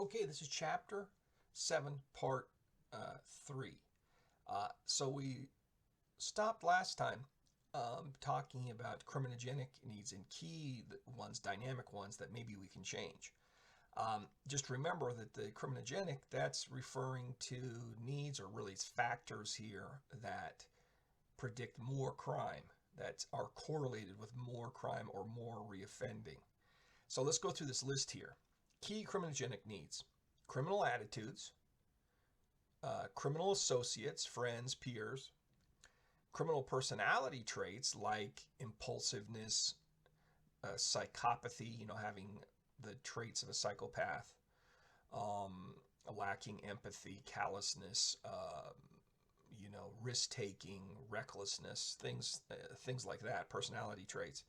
Okay, this is chapter 7, part 3. So we stopped last time talking about criminogenic needs and key ones, dynamic ones that maybe we can change. Just remember that the criminogenic, that's referring to needs, or really it's factors here that predict more crime, that are correlated with more crime or more reoffending. So let's go through this list here. Key criminogenic needs: criminal attitudes, criminal associates, friends, peers, criminal personality traits like impulsiveness, psychopathy, having the traits of a psychopath, lacking empathy, callousness, risk taking, recklessness, things like that, personality traits.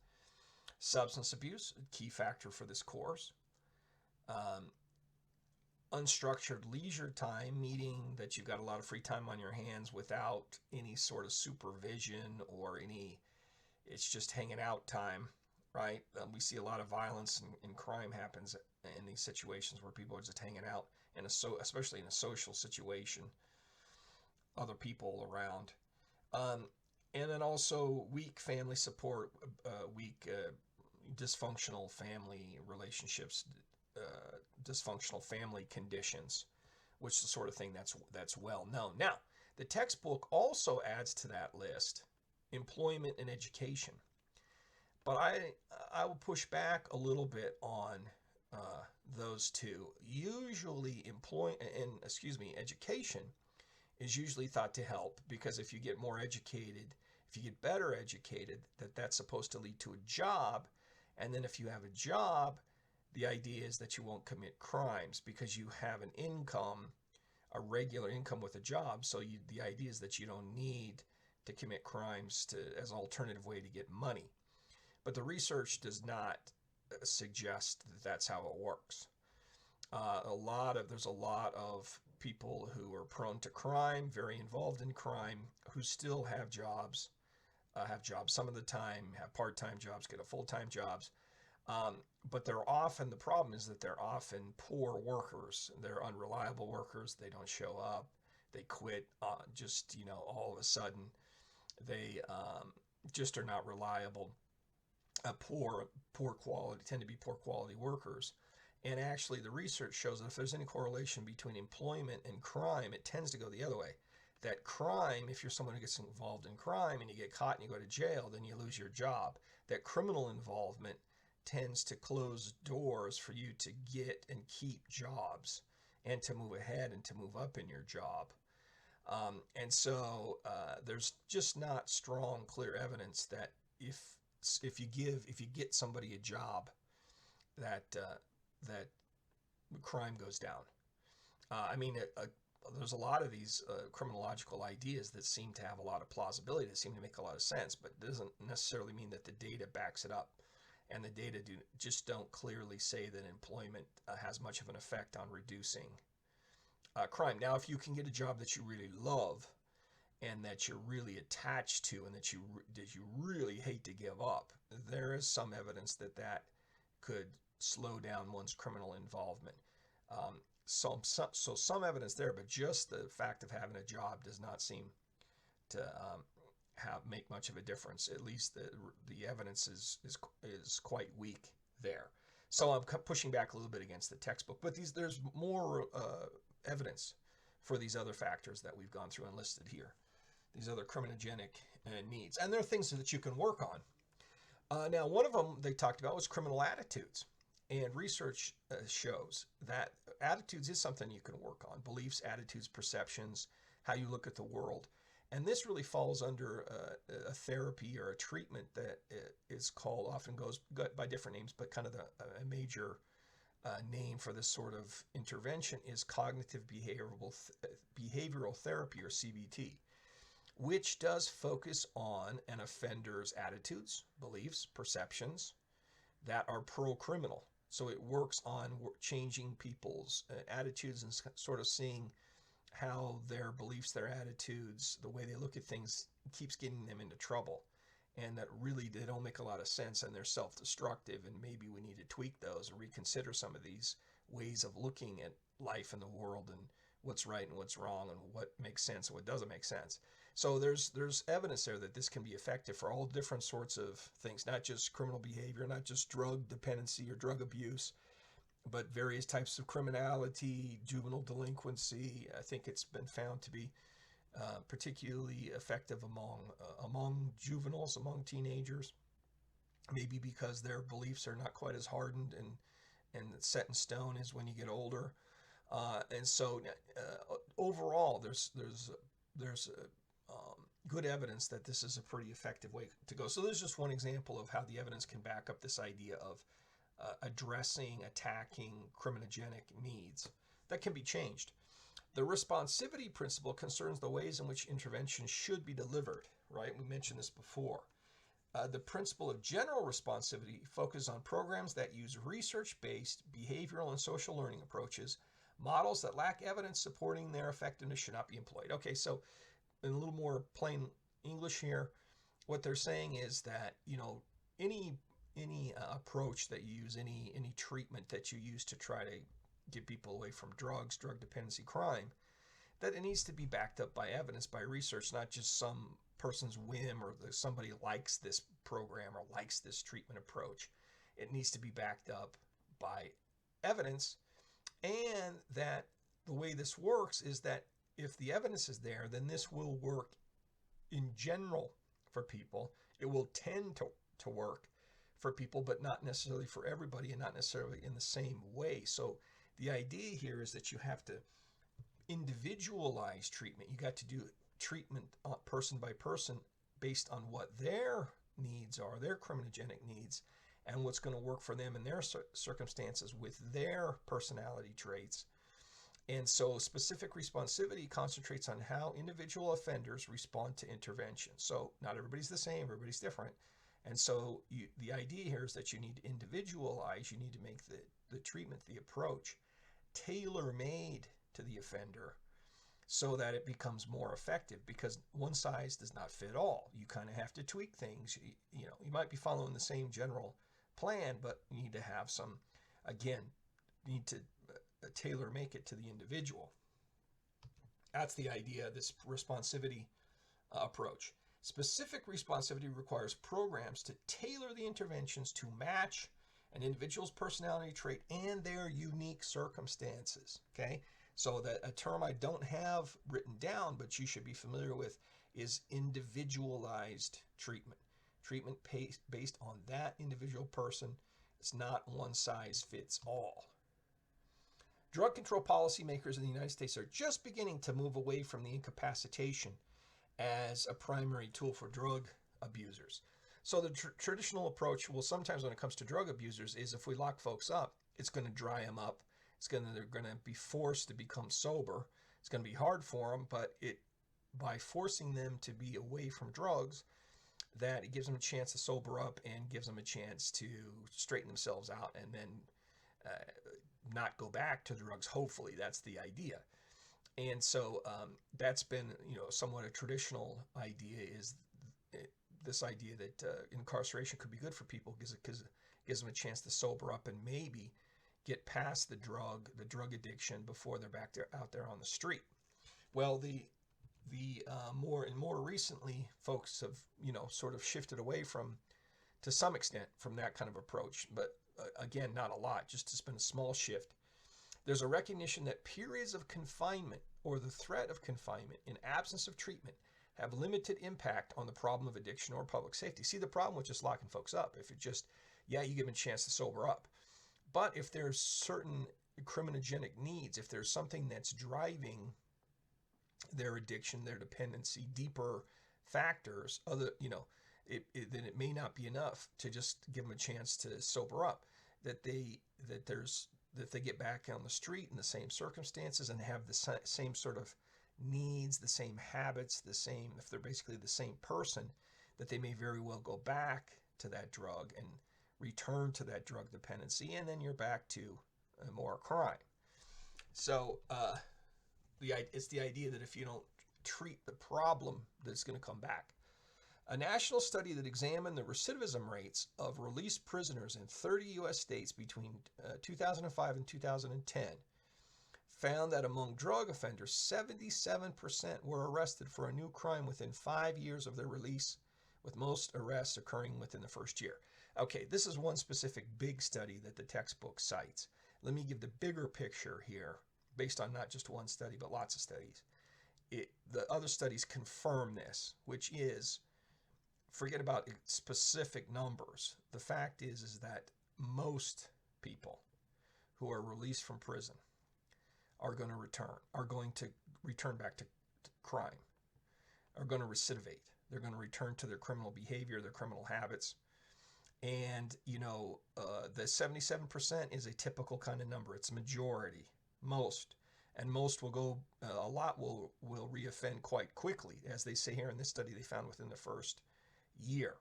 Substance abuse, a key factor for this course. Unstructured leisure time, meaning that you've got a lot of free time on your hands without any sort of supervision or it's just hanging out time, right? We see a lot of violence and crime happens in these situations where people are just hanging out, especially in a social situation, other people around. And then also weak family support, weak dysfunctional family relationships, dysfunctional family conditions, which is the sort of thing that's well known. Now, the textbook also adds to that list employment and education, but I will push back a little bit on those two. Usually, education is usually thought to help, because if you get more educated, if you get better educated, that's supposed to lead to a job, and then if you have a job, the idea is that you won't commit crimes because you have an income, a regular income with a job. So the idea is that you don't need to commit crimes as an alternative way to get money. But the research does not suggest that that's how it works. There's a lot of people who are prone to crime, very involved in crime, who still have jobs some of the time, have part-time jobs, get a full-time jobs. But the problem is that they're often poor workers. They're unreliable workers. They don't show up. They quit all of a sudden. They just are not reliable. Poor quality, tend to be poor quality workers. And actually, the research shows that if there's any correlation between employment and crime, it tends to go the other way. That crime, if you're someone who gets involved in crime and you get caught and you go to jail, then you lose your job. That criminal involvement tends to close doors for you to get and keep jobs and to move ahead and to move up in your job. And so there's just not strong, clear evidence that if you get somebody a job, that crime goes down. There's a lot of these criminological ideas that seem to have a lot of plausibility, that seem to make a lot of sense, but it doesn't necessarily mean that the data backs it up. And the data don't clearly say that employment has much of an effect on reducing crime. Now, if you can get a job that you really love and that you're really attached to and that you really hate to give up, there is some evidence that could slow down one's criminal involvement. So some evidence there, but just the fact of having a job does not seem to make much of a difference. At least the evidence is quite weak there. So I'm pushing back a little bit against the textbook, but there's more evidence for these other factors that we've gone through and listed here, these other criminogenic needs, and there are things that you can work on. Now, one of them they talked about was criminal attitudes, and research shows that attitudes is something you can work on: beliefs, attitudes, perceptions, how you look at the world. And this really falls under a therapy or a treatment that is called, often goes by different names, but kind of a major name for this sort of intervention is cognitive behavioral therapy, or CBT, which does focus on an offender's attitudes, beliefs, perceptions that are pro-criminal. So it works on changing people's attitudes and sort of seeing how their beliefs, their attitudes, the way they look at things keeps getting them into trouble. and that really they don't make a lot of sense and they're self-destructive, and maybe we need to tweak those or reconsider some of these ways of looking at life and the world and what's right and what's wrong and what makes sense and what doesn't make sense. So there's evidence there that this can be effective for all different sorts of things, not just criminal behavior, not just drug dependency or drug abuse, but various types of criminality, juvenile delinquency. I think it's been found to be particularly effective among juveniles, among teenagers, maybe because their beliefs are not quite as hardened and set in stone as when you get older. And so overall, there's good evidence that this is a pretty effective way to go. So there's just one example of how the evidence can back up this idea of attacking criminogenic needs that can be changed. The responsivity principle concerns the ways in which intervention should be delivered, right? We mentioned this before. The principle of general responsivity focuses on programs that use research-based behavioral and social learning approaches. Models that lack evidence supporting their effectiveness should not be employed. Okay, so in a little more plain English here, what they're saying is that, any approach that you use, any treatment that you use to try to get people away from drugs, drug dependency, crime, that it needs to be backed up by evidence, by research, not just some person's whim or somebody likes this program or likes this treatment approach. It needs to be backed up by evidence, and that the way this works is that if the evidence is there, then this will work in general for people. It will tend to work for people, but not necessarily for everybody and not necessarily in the same way. So the idea here is that you have to individualize treatment. You got to do treatment person by person based on what their needs are, their criminogenic needs, and what's going to work for them in their circumstances with their personality traits. And so specific responsivity concentrates on how individual offenders respond to intervention. So not everybody's the same, everybody's different. And so the idea here is that you need to individualize, you need to make the treatment, the approach, tailor-made to the offender so that it becomes more effective, because one size does not fit all. You kind of have to tweak things. You might be following the same general plan, but you need to have some, again, you need to tailor make it to the individual. That's the idea of this responsivity approach. Specific responsivity requires programs to tailor the interventions to match an individual's personality trait and their unique circumstances. Okay, so that a term I don't have written down, but you should be familiar with, is individualized treatment. Treatment based on that individual person. It's not one size fits all. Drug control policymakers in the United States are just beginning to move away from the incapacitation as a primary tool for drug abusers. So the traditional approach, well, sometimes when it comes to drug abusers, is if we lock folks up, it's going to dry them up. They're going to be forced to become sober. It's going to be hard for them, but by forcing them to be away from drugs, that it gives them a chance to sober up and gives them a chance to straighten themselves out and then not go back to drugs. Hopefully, that's the idea. And so that's been, somewhat a traditional idea, is this idea that incarceration could be good for people because it gives them a chance to sober up and maybe get past the drug addiction before they're out there on the street. Well, the more recently, folks have sort of shifted away to some extent from that kind of approach, but again, not a lot. Just it's been a small shift. There's a recognition that periods of confinement or the threat of confinement in absence of treatment have limited impact on the problem of addiction or public safety. See, the problem with just locking folks up, if it just, you give them a chance to sober up. But if there's certain criminogenic needs, if there's something that's driving their addiction, their dependency, deeper factors, then it may not be enough to just give them a chance to sober up. That they get back on the street in the same circumstances and have the same sort of needs, the same habits, if they're basically the same person, that they may very well go back to that drug and return to that drug dependency, and then you're back to more crime. So it's the idea that if you don't treat the problem, that it's going to come back. A national study that examined the recidivism rates of released prisoners in 30 U.S. states between 2005 and 2010 found that among drug offenders, 77% were arrested for a new crime within 5 years of their release, with most arrests occurring within the first year. Okay, this is one specific big study that the textbook cites. Let me give the bigger picture here, based on not just one study, but lots of studies. The other studies confirm this, which is, forget about specific numbers. The fact is that most people who are released from prison are going to return back to crime, are going to recidivate. They're going to return to their criminal behavior, their criminal habits. And, the 77% is a typical kind of number. It's majority, most. And most will go, a lot will reoffend quite quickly. As they say here in this study, they found within the first year.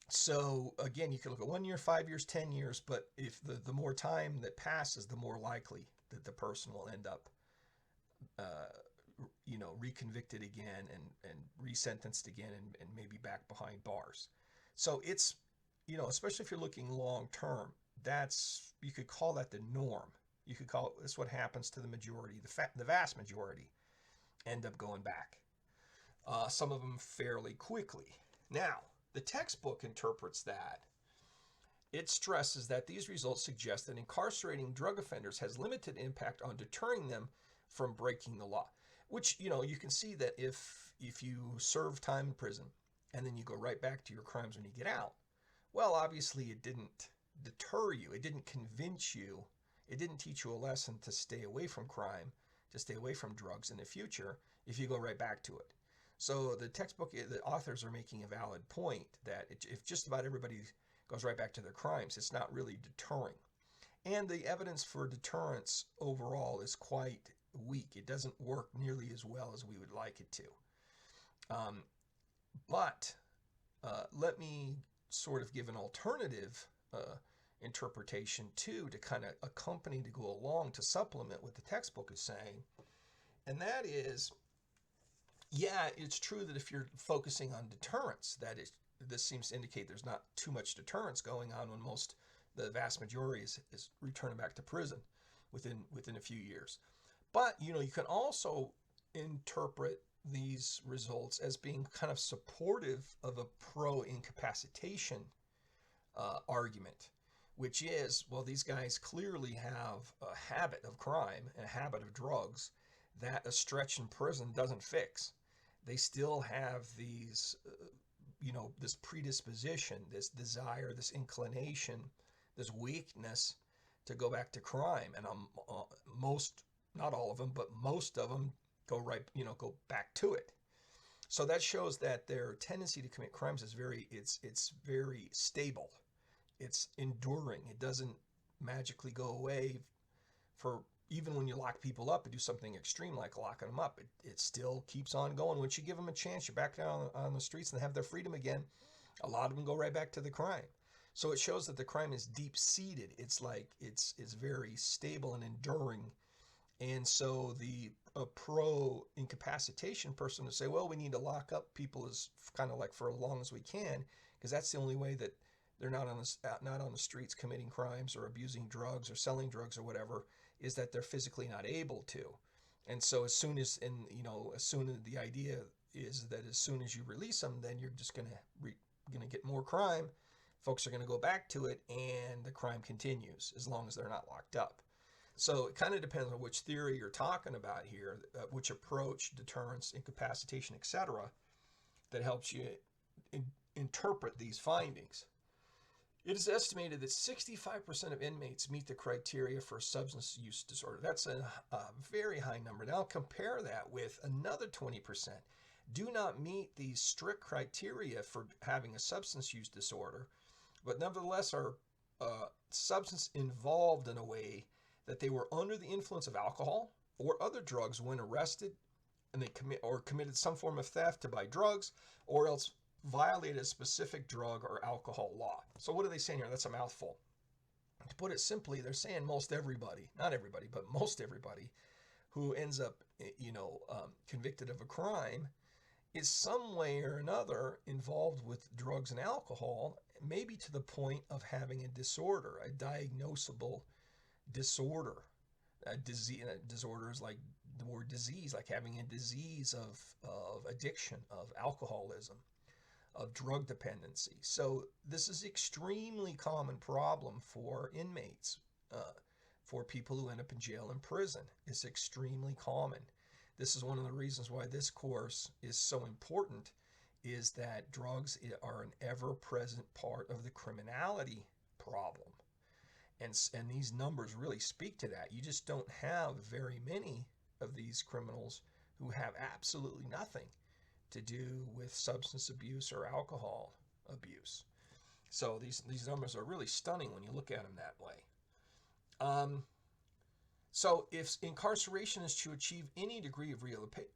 So again, you can look at 1 year, 5 years, 10 years, but if the more time that passes, the more likely that the person will end up, reconvicted again and resentenced again and maybe back behind bars. So it's, especially if you're looking long term, you could call that the norm. You could call it, that's what happens to the majority, the vast majority end up going back. Some of them fairly quickly. Now, the textbook interprets that. It stresses that these results suggest that incarcerating drug offenders has limited impact on deterring them from breaking the law. Which, you can see that if you serve time in prison and then you go right back to your crimes when you get out, well, obviously it didn't deter you. It didn't convince you. It didn't teach you a lesson to stay away from crime, to stay away from drugs in the future if you go right back to it. So the authors are making a valid point that if just about everybody goes right back to their crimes, it's not really deterring. And the evidence for deterrence overall is quite weak. It doesn't work nearly as well as we would like it to. But let me sort of give an alternative interpretation too, to kind of accompany, to go along, to supplement what the textbook is saying. And that is, yeah, it's true that if you're focusing on deterrence, this seems to indicate there's not too much deterrence going on when the vast majority is returning back to prison within a few years. But, you can also interpret these results as being kind of supportive of a pro-incapacitation argument, which is, well, these guys clearly have a habit of crime, a habit of drugs that a stretch in prison doesn't fix. They still have these, this predisposition, this desire, this inclination, this weakness to go back to crime. And not all of them, but most of them go back to it. So that shows that their tendency to commit crimes is it's very stable. It's enduring. It doesn't magically go away for even when you lock people up and do something extreme like locking them up. It still keeps on going. Once you give them a chance, you're back down on the streets and they have their freedom again. A lot of them go right back to the crime. So it shows that the crime is deep-seated. It's very stable and enduring. And so a pro-incapacitation person would say, well, we need to lock up people as kind of like for as long as we can, because that's the only way that they're not on the streets committing crimes or abusing drugs or selling drugs or whatever, is that they're physically not able to. And so the idea is that as soon as you release them, then you're just going to get more crime. Folks are going to go back to it, and the crime continues as long as they're not locked up. So it kind of depends on which theory you're talking about here, which approach, deterrence, incapacitation, etc., that helps you interpret these findings. It is estimated that 65% of inmates meet the criteria for a substance use disorder. That's a very high number. Now compare that with another 20% do not meet these strict criteria for having a substance use disorder, but nevertheless are substance involved in a way that they were under the influence of alcohol or other drugs when arrested, and they committed some form of theft to buy drugs, or else violated a specific drug or alcohol law. So what are they saying here? That's a mouthful. To put it simply, they're saying most everybody, not everybody, but most everybody who ends up, convicted of a crime is some way or another involved with drugs and alcohol, maybe to the point of having a disorder, a diagnosable disorder. A disorder is like the word disease, like having a disease of addiction, of alcoholism, of drug dependency. So this is extremely common problem for inmates, for people who end up in jail and prison. It's extremely common. This is one of the reasons why this course is so important, is that drugs are an ever-present part of the criminality problem. And these numbers really speak to that. You just don't have very many of these criminals who have absolutely nothing to do with substance abuse or alcohol abuse. So these numbers are really stunning when you look at them that way. So if incarceration is to achieve any degree of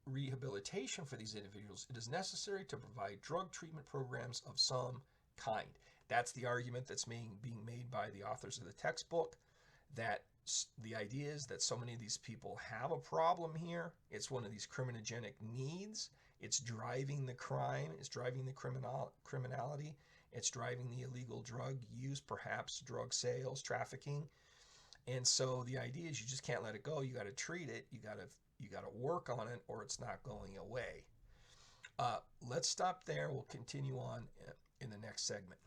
rehabilitation for these individuals, it is necessary to provide drug treatment programs of some kind. That's the argument that's being made by the authors of the textbook, that the idea is that so many of these people have a problem here. It's one of these criminogenic needs. It's driving the crime. It's driving the criminality. It's driving the illegal drug use, perhaps drug sales, trafficking. And so the idea is you just can't let it go. You got to treat it. You got to work on it, or it's not going away. Let's stop there. We'll continue on in the next segment.